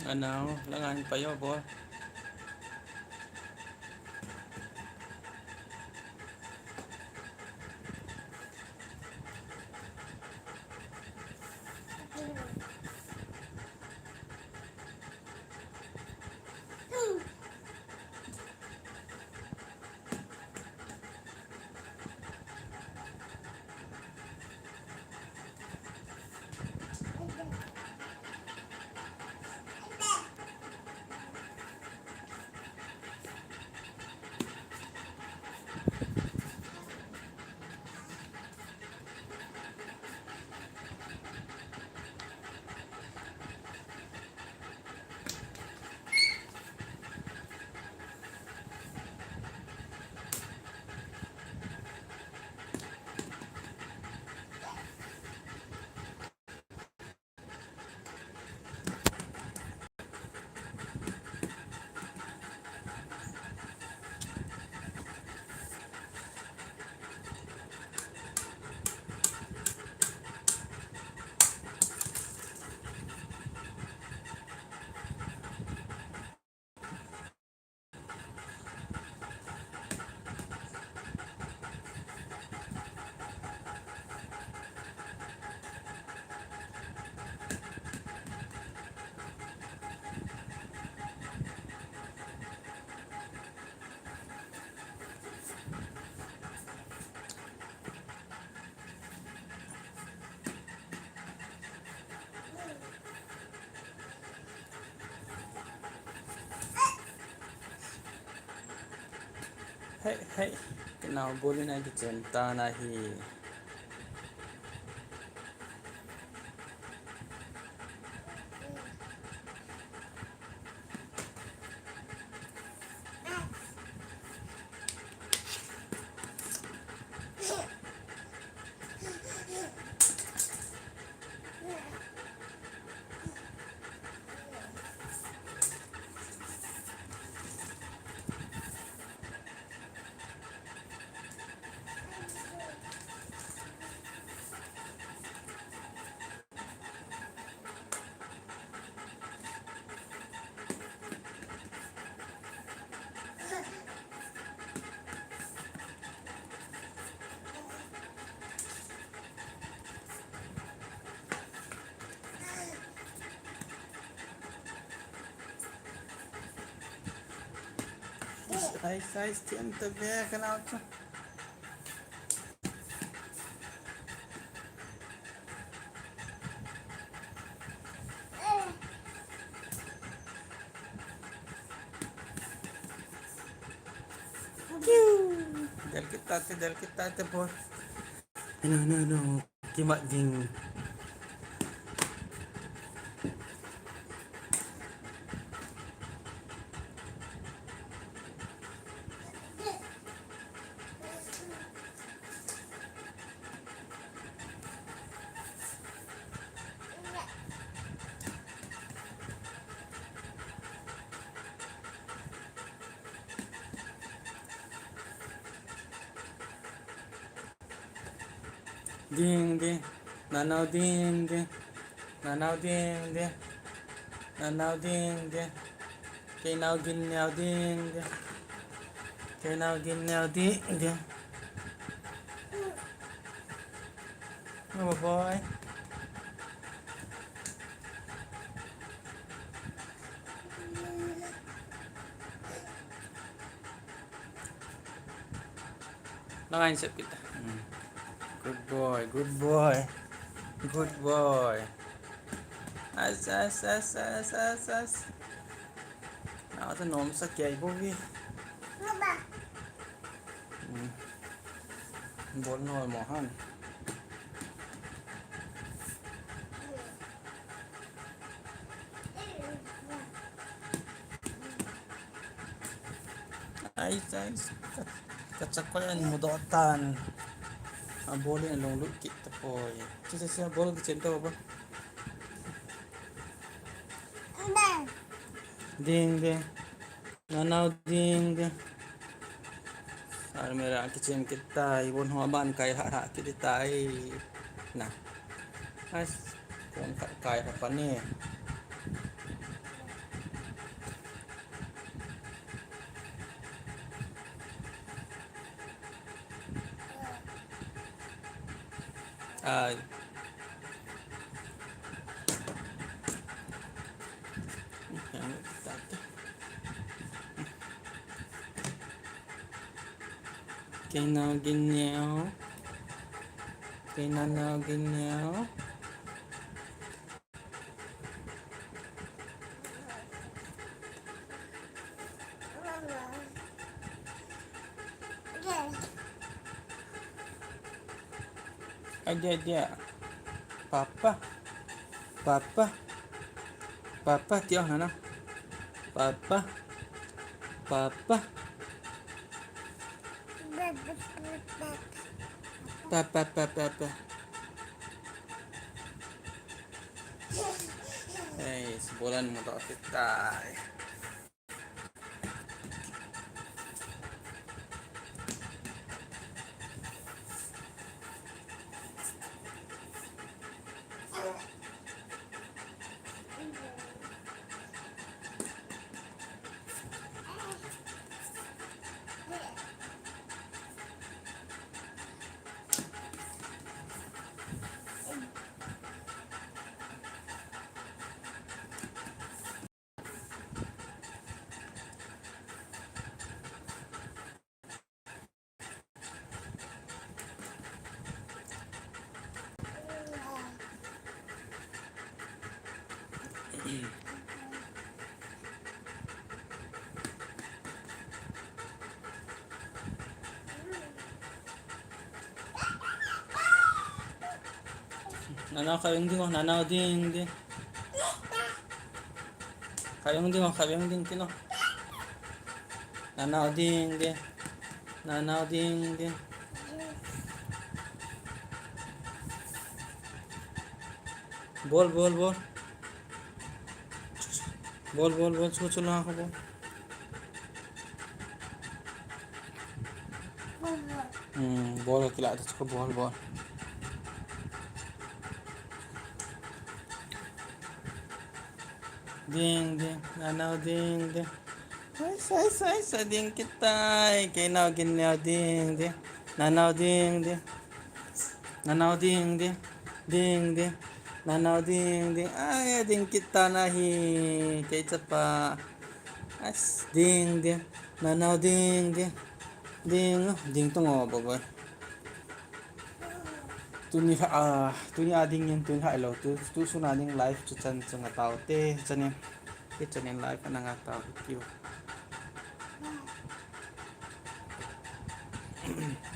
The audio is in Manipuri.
Ano, langan pa yo, boy. Hey, hey. Kenal boleh na dicenta nahi. Ay, tienta be kenal tu. Del kita te boy. No. Kimak ding. Ding. Nanau ding. Nanau ding. Nanau ding. Kenal gin now ding. Kenal gin now ding. Oh boy. Langan sip kita. Good boy. Good boy. As. Ako to nom sa kaya boy. Bol no mo han. Ay. Kacakwayan mudotan. Ang boli na long lukit to boy. Siya bol kicento ba? Ding. Nanaw ding. Ar mera kitchen kita ibon haban kay hara kita na. As kung kaya pa ni. Ay, ano dati? Kinagin niya. Kinanagin niya. Aja dia. Papa. Papa. Papa tiyo ano? Papa. Papa. Papa papa. Eh, sebulan mo daw kita. Nanaw kayong din, nanaw din. Kayong din kino. Nanaw din. Nanaw din. Bol. Bol. Susul lang ako po. Bol kila atas ko bol. Ding. Nanaw ding. Sa ding kita. Kay naw ginyaw ding. Nanaw ding. Nanaw ding. Nanaw ding. Ay, ding kita nahi. Kay pa. As ding. Nanaw ding. Ding to ngo baboy. Tuni ading yan tuni hello tu sunading live chan nga tao te chanin live na nga tao kiyo